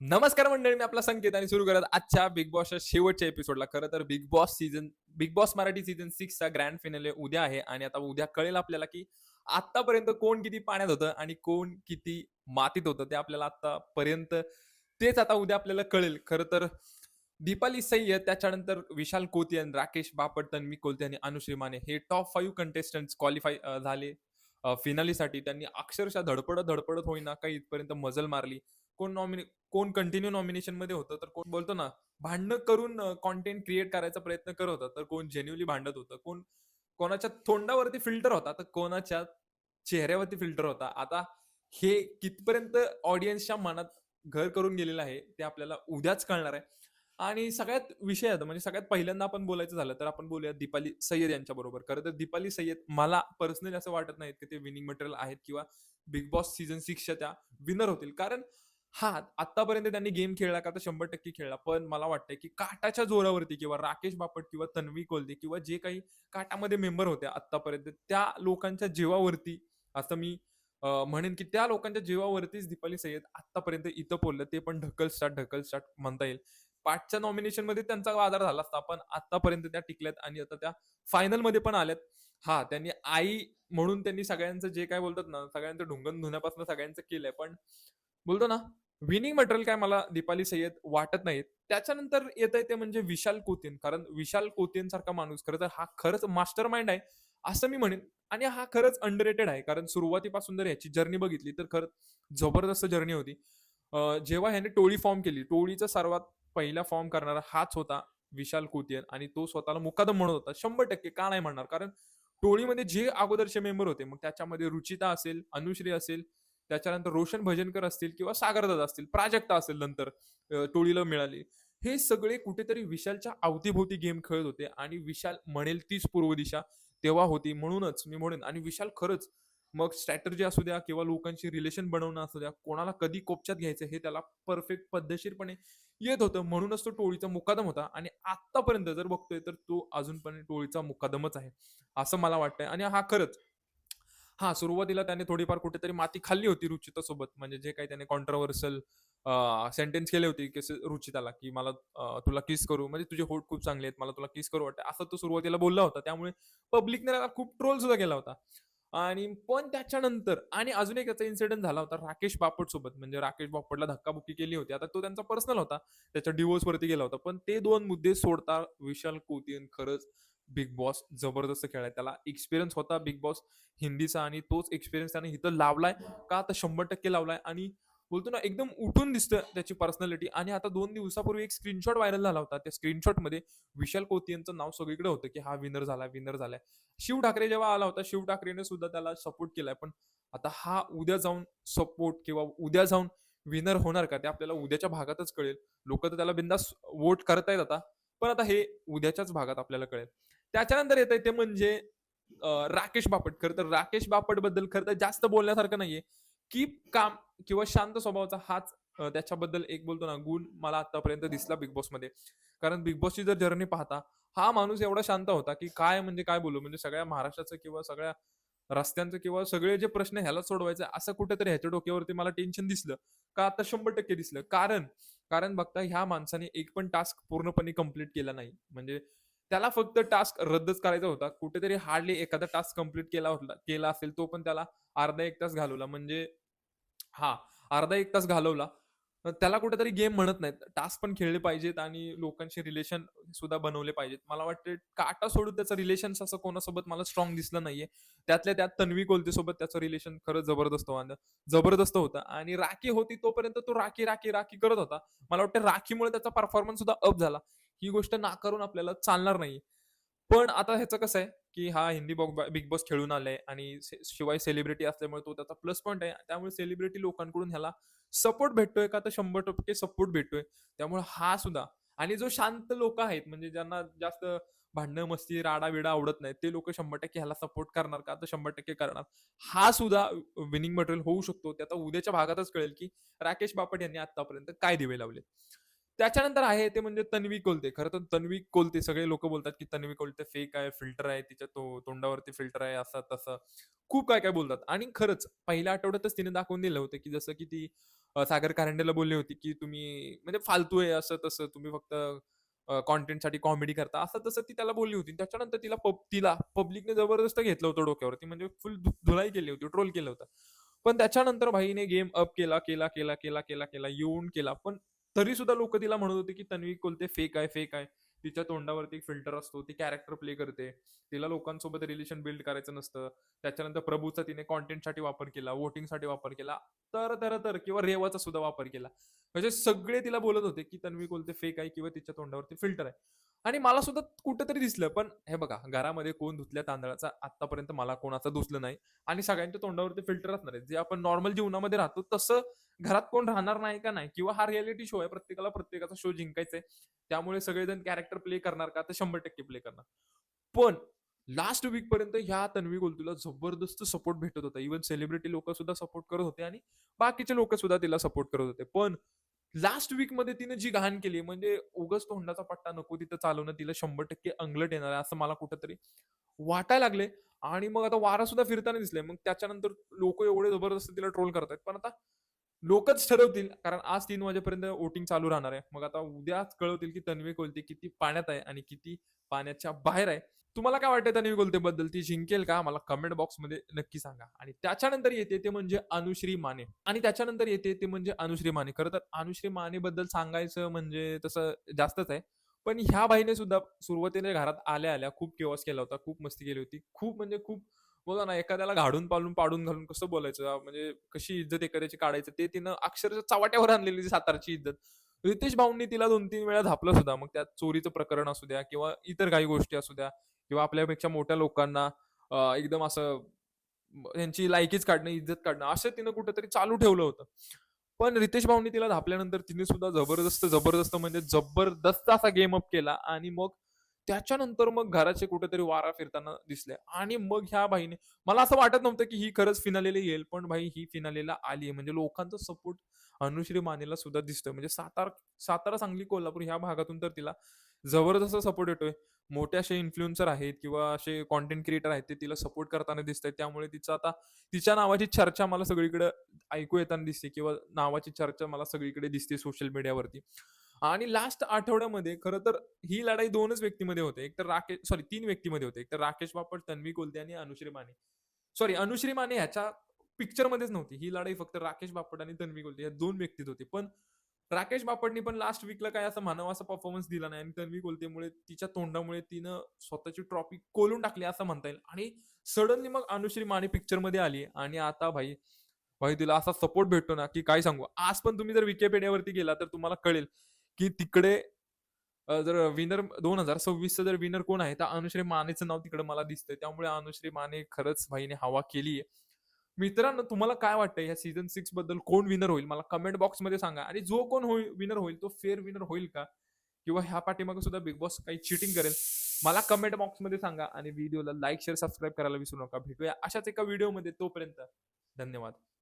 नमस्कार मंडळी, मी आपला संकेत आणि सुरू करत आजच्या बिग बॉसच्या शेवटच्या एपिसोडला. खरं तर बिग बॉस मराठी सीझन 6 चा ग्रँड फिनाले उद्या आहे आणि आता उद्या कळेल आपल्याला की आतापर्यंत कोण किती पाण्यात होतं आणि कोण किती मातीत होतं. ते आपल्याला आतापर्यंत तेच आता उद्या आपल्याला कळेल. खरं तर दीपाली सय्यद, त्याच्यानंतर विशाल कोतियन, राकेश बापट, तन्वी कोलते आणि अनुश्री माने हे टॉप 5 कंटेस्टंट्स क्वालिफाय झाले फिनालीसाठी. त्यांनी अक्षरशः धडपडत धडपडत होईना काही इथपर्यंत मजल मारली. कोण नॉमिने कोण कंटिन्यू नॉमिनेशन मध्ये होतं, तर कोण बोलतो ना भांडणं करून कॉन्टेंट क्रिएट करायचा प्रयत्न करत होता, तर कोण जेन्युअनली भांडत होतं, कोण कोणाच्या तोंडावरती फिल्टर होता, तर कोणाच्या चेहऱ्यावरती फिल्टर होता. आता हे कितपर्यंत ऑडियन्सच्या मनात घर करून गेलेलं आहे ते आपल्याला उद्याच कळणार आहे. आणि सगळ्यात विषयात म्हणजे सगळ्यात पहिल्यांदा आपण बोलायचं झालं तर आपण बोलूया दीपाली सय्यद यांच्या बरोबर. खरं तर दीपाली सय्यद मला पर्सनली असं वाटत नाही की ते विनिंग मटेरियल आहेत किंवा बिग बॉस सीझन 6च्या त्या विनर होतील. कारण हां, आत्तापर्यंत त्यांनी गेम खेळला का तर 100% खेळला. पण मला वाटतंय, की काटाच्या जोरावरती किंवा राकेश बापट किंवा तन्वी कोलते किंवा जे काही काटामध्ये मेंबर होते आत्तापर्यंत, त्या लोकांच्या जीवावरती असं मी म्हणेन, की त्या लोकांच्या जीवावरतीच दीपाली सय्यद आत्तापर्यंत इथं पोहोचले. ते पण ढकल स्टार्ट म्हणता येईल. पाठच्या नॉमिनेशनमध्ये त्यांचा आधार झाला असता, पण आत्तापर्यंत त्या टिकल्यात आणि आता त्या फायनलमध्ये पण आल्यात. हां, त्यांनी आई म्हणून त्यांनी सगळ्यांचं जे काय बोलतात ना, सगळ्यांचं ढुंगण धुण्यापासून सगळ्यांचं केलंय. पण बोलतो ना, विनिंग मटेरियल काय मला दीपाली सय्यद वाटत नाहीत. त्याच्यानंतर येतंय ते म्हणजे विशाल कोतिन. कारण विशाल कोतिन सारखा माणूस खरं तर हा खरंच मास्टर माइंड आहे, असं मी म्हणेन. आणि हा खरंच अंडररेटेड आहे. कारण सुरुवातीपासून जर ह्याची जर्नी बघितली तर खरंच जबरदस्त जर्नी होती. जेव्हा ह्याने टोळी फॉर्म केली, टोळीचा सर्वात पहिला फॉर्म करणारा हाच होता विशाल कोतियन आणि तो स्वतःला मुकादम म्हणत होता. 100% का नाही म्हणणार? कारण टोळीमध्ये जे अगोदरचे मेंबर होते, मग त्याच्यामध्ये रुचिता असेल, अनुश्री असेल, त्याच्यानंतर रोशन भजनकर असतील किंवा सागरदादा असतील, प्राजक्ता असेल नंतर टोळीला मिळाली. हे सगळे कुठेतरी विशालच्या अवतीभोवती गेम खेळत होते आणि विशाल म्हणेल तीच पूर्व दिशा तेव्हा होती. म्हणूनच मी म्हणेन आणि विशाल खरंच मग स्ट्रॅटर्जी असू द्या किंवा लोकांशी रिलेशन बनवणं असू द्या, कोणाला कधी कोपच्यात घ्यायचं हे त्याला परफेक्ट पद्धतशीरपणे येत होतं. म्हणूनच तो टोळीचा मुकादम होता आणि आत्तापर्यंत जर बघतोय तर तो अजून पण टोळीचा मुकादमच आहे, असं मला वाटतंय. आणि हा खरंच हां, सुरुवातीला त्याने थोडीफार कुठेतरी माती खाल्ली होती रुचितासोबत. म्हणजे जे काही त्याने कॉन्ट्रोव्हर्शियल सेंटेन्स केले होते की रुचिताला, की मला तुला किस करू, म्हणजे तुझे होठ खूप चांगले आहेत, मला तुला किस करू वाटतं. असं तो सुरुवातीला बोलला होता. त्यामुळे पब्लिकने त्याला खूप ट्रोल सुद्धा केला होता. आणि पण त्याच्यानंतर आणि अजून एक याचा इन्सिडेंट झाला होता राकेश बापटसोबत. म्हणजे राकेश बापटला धक्काबुक्की केली होती. आता तो त्यांचा पर्सनल होता. त्याच्या डिव्होर्सवरती गेला होता. पण ते 2 मुद्दे सोडता विशाल कोतियन खरंच बिग बॉस जबरदस्त खेळाय. त्याला एक्सपिरियन्स होता बिग बॉस हिंदीचा आणि तोच एक्सपिरियन्स त्याने इथं लावलाय का तर 100% लावलाय. आणि बोलतो ना एकदम उठून दिसतं त्याची पर्सनॅलिटी. आणि आता 2 दिवसापूर्वी एक स्क्रीनशॉट व्हायरल झाला होता. त्या स्क्रीनशॉटमध्ये विशाल कोतियनचं नाव सगळीकडे होतं की हा विनर झाला, विनर झालाय. शिव ठाकरे जेव्हा आला होता, शिव ठाकरेने सुद्धा त्याला सपोर्ट केलाय. पण आता हा उद्या जाऊन सपोर्ट किंवा उद्या जाऊन विनर होणार का ते आपल्याला उद्याच्या भागातच कळेल. लोक तर त्याला बिंदास वोट करतायत आता. पण आता हे उद्याच्याच भागात आपल्याला कळेल. त्याच्यानंतर येत ते म्हणजे राकेश बापट. खरं तर राकेश बापट बद्दल खरं तर जास्त बोलण्यासारखं नाहीये. की काम किंवा शांत स्वभावाचा हाच त्याच्याबद्दल एक बोलतो ना गुण मला आतापर्यंत दिसला बिग बॉसमध्ये. कारण बिग बॉसची जर जर्नी पाहता, हा माणूस एवढा शांत होता की काय म्हणजे काय बोलू, म्हणजे सगळ्या महाराष्ट्राचं किंवा सगळ्या रस्त्यांचं किंवा सगळे जे प्रश्न ह्याला सोडवायचे असं कुठेतरी ह्याच्या डोक्यावरती मला टेन्शन दिसलं का आता 100% दिसलं. कारण कारण बघता ह्या माणसाने एक पण टास्क पूर्णपणे कंप्लीट केला नाही. म्हणजे त्याला फक्त टास्क रद्दच करायचा होता. कुठेतरी हार्डली एखादा टास्क कंप्लीट केला असेल, तो पण त्याला अर्धा 1 तास घालवला. म्हणजे हां, अर्धा 1 तास घालवला. त्याला कुठेतरी गेम म्हणत नाहीत. टास्क पण खेळले पाहिजेत आणि लोकांशी रिलेशन सुद्धा बनवले पाहिजेत. मला वाटतं काटा सोडून त्याचं रिलेशन्स असं कोणासोबत मला स्ट्राँग दिसलं नाहीये. त्यातल्या त्यात तन्वी कोलतेसोबत त्याचं रिलेशन खरंच जबरदस्त होतं. आणि राखी होती तोपर्यंत तो राखी करत होता. मला वाटतं राखीमुळे त्याचा परफॉर्मन्स सुद्धा अप झाला. ही गोष्ट नाकारून आपल्याला चालणार नाही. पण आता ह्याचं कसं आहे, की हा हिंदी बिग बॉस खेळून आलाय आणि शिवाय सेलिब्रिटी असल्यामुळे तो त्याचा प्लस पॉइंट आहे. त्यामुळे सेलिब्रिटी लोकांकडून ह्याला सपोर्ट भेटतोय का तर 100% सपोर्ट भेटतोय. त्यामुळे हा सुद्धा आणि जो शांत लोकं आहेत, म्हणजे ज्यांना जास्त भांडणं, मस्ती, राडा-बिडा आवडत नाही, ते लोकं 100% ह्याला सपोर्ट करणार का तर 100% करणार. हा सुद्धा विनिंग मटेरियल होऊ शकतो. ते आता उद्याच्या भागातच कळेल, की राकेश बापट यांनी आत्तापर्यंत काय दिवे लावले. त्याच्यानंतर आहे ते म्हणजे तन्वी कोलते. खरं तर तन्वी कोलते सगळे लोकं बोलतात, की तन्वी कोलते फेक आहे, फिल्टर आहे, तिच्या तोंडावरती फिल्टर आहे, असं-तसं. खूप काय-काय बोलतात आणि खरंच पहिल्या आठवड्यातच तिने दाखवून दिलं होतं, की जसं की ती सागर कारंडेला बोलली होती, की तुम्ही म्हणजे फालतू आहे असं-तसं. तुम्ही फक्त कंटेंटसाठी कॉमेडी करता. असं-तसं ती त्याला बोलली होती. त्याच्यानंतर तिला पब्लिकने जबरदस्त घेतलं होतं डोक्यावरती. म्हणजे फुल धुलाई केली होती, ट्रोल केलं होतं. पण त्याच्यानंतर भाईने गेम अप केला, येऊन केला. पण तरी सुद्धा लोकं तिला म्हणत होते, की तन्वी कोलते फेक आहे, फेक आहे. तिच्या तोंडावरती एक फिल्टर असतो. ती कॅरेक्टर प्ले करते. तिला लोकांसोबत रिलेशन बिल्ड करायचं नसतं. त्याच्यानंतर प्रभूचा तिने कंटेंटसाठी वापर केला, वोटिंगसाठी वापर केला. तर किंवा रेवाचा सुद्धा वापर केला. म्हणजे सगळे तिला बोलत होते, की तन्वी कोलते फेक आहे किंवा तिच्या तोंडावरती फिल्टर आहे. आणि मला सुद्धा कुठेतरी दिसलं. पण हे बघा, घरामध्ये कोण धुतल्या तांदळाचा आत्तापर्यंत मला कोणाचं धुतलं नाही. आणि सगळ्यांच्या तोंडावरती फिल्टर असणार आहे. जे आपण नॉर्मल जीवनामध्ये राहतो तसं घरात कोण राहणार नाही का नाही? किंवा हा रिएलिटी शो आहे. प्रत्येकाला प्रत्येकाचा शो जिंकायचा आहे. त्यामुळे सगळेजण कॅरेक्टर प्ले करणार का? तर 100% प्ले करणार. पण लास्ट वीकपर्यंत ह्या तन्वी गोलटूला जबरदस्त सपोर्ट भेटत होता. इव्हन सेलिब्रिटी लोकं सुद्धा सपोर्ट करत होते आणि बाकीचे लोकं सुद्धा तिला सपोर्ट करत होते. पण लास्ट वीकमध्ये तिने जी घाण केली म्हणजे उगाच तोंडाचा पट्टा नको तिथं चालवणं तिला 100% अंगलट येणार आहे असं मला कुठेतरी वाटायला लागले. आणि मग आता वारा सुद्धा फिरताना दिसलाय. मग त्याच्यानंतर लोकं एवढे जबरदस्त तिला ट्रोल करतायत. पण आता लोकच ठरवतील कारण आज 3 वाजेपर्यंत वोटिंग चालू राहणार आहे. मग आता उद्याच कळवतील की तन्वी कोलते किती पाण्यात आहे आणि किती पाण्याच्या बाहेर आहे. तुम्हाला काय वाटतं तन्वी कोलतेबद्दल? ती जिंकेल का? मला कमेंट बॉक्समध्ये नक्की सांगा. आणि त्याच्यानंतर येते ते म्हणजे अनुश्री माने आणि त्याच्यानंतर येते ते म्हणजे अनुश्री माने. खरं तर अनुश्री मानेबद्दल सांगायचं म्हणजे तसं जास्तच आहे. पण ह्या बाईने सुद्धा सुरुवातीला घरात आल्या-आल्या खूप केओस केला होता. खूप मस्ती केली होती. खूप म्हणजे खूप बघा ना, एखाद्याला पाडून घालून कसं बोलायचं म्हणजे कशी इज्जत एखाद्याची काढायचं ते तिनं अक्षरशः चव्हाट्यावर आणलेली सातारची इज्जत. रितेश भाऊंनी तिला 2-3 वेळा झापलं सुद्धा. मग त्यात चोरीचं प्रकरण असू द्या किंवा इतर काही गोष्टी असू द्या किंवा आपल्यापेक्षा मोठ्या लोकांना एकदम असं त्यांची लायकीच काढणं, इज्जत काढणं असं तिनं कुठेतरी चालू ठेवलं होतं. पण रितेश भाऊंनी तिला धापल्यानंतर तिने सुद्धा जबरदस्त म्हणजे जबरदस्त असा गेम अप केला आणि मग त्याच्यानंतर मग घराचे कुठेतरी वारा फिरताना दिसले आणि मग ह्या बाईने मला असं वाटत नव्हतं की ही खरंच फिनालेला येईल पण भाई ही फिनालेला आली म्हणजे लोकांचा सपोर्ट अनुश्री मानेला सुद्धा दिसतोय म्हणजे सातारा सांगली कोल्हापूर ह्या भागातून तर तिला जबरदस्त सपोर्ट येतोय मोठे असे इन्फ्लुएन्सर आहेत किंवा असे कॉन्टेंट क्रिएटर आहेत ते तिला सपोर्ट करताना दिसत आहेत त्यामुळे तिचं आता तिच्या नावाची चर्चा मला सगळीकडे ऐकू येताना दिसते किंवा नावाची चर्चा मला सगळीकडे दिसते सोशल मीडियावरती आणि लास्ट आठवड्यामध्ये खरं तर ही लढाई 2च व्यक्तीमध्ये होते. एक तर सॉरी 3 व्यक्तीमध्ये होते. एक तर राकेश बापट, तन्वी कोलते आणि अनुश्री माने. सॉरी अनुश्री माने ह्याच्या पिक्चरमध्येच नव्हती. ही लढाई फक्त राकेश बापट आणि तन्वी कोलते या 2 व्यक्तीत होती. पण राकेश बापटनी पण लास्ट वीकला काय असं म्हणावं असा परफॉर्मन्स दिला नाही आणि तन्वी कोलतेमुळे तिच्या तोंडामुळे तिनं स्वतःची ट्रॉफी कोलून टाकली असं म्हणता येईल आणि सडनली मग अनुश्री माने पिक्चरमध्ये आली आणि आता भाई भाई तिला असा सपोर्ट भेटतो ना की काय सांगू आज पण तुम्ही जर विकिपीडियावरती गेला तर तुम्हाला कळेल की तिकडे जर विनर 2026चं जर विनर कोण आहे तर अनुश्री मानेचं नाव तिकडे मला दिसतंय त्यामुळे अनुश्री माने खरंच भाईने हवा केली मित्रांनो तुम्हाला काय वाटतं या सीझन 6 बद्दल कोण विनर होईल मला कमेंट बॉक्समध्ये सांगा आणि जो कोण विनर होईल तो फेअर विनर होईल का किंवा ह्या पाठीमागे सुद्धा बिग बॉस काही चिटिंग करेल मला कमेंट बॉक्समध्ये सांगा आणि व्हिडिओला लाईक शेअर सबस्क्राईब करायला विसरू नका भेटूया अशाच एका व्हिडिओमध्ये तोपर्यंत धन्यवाद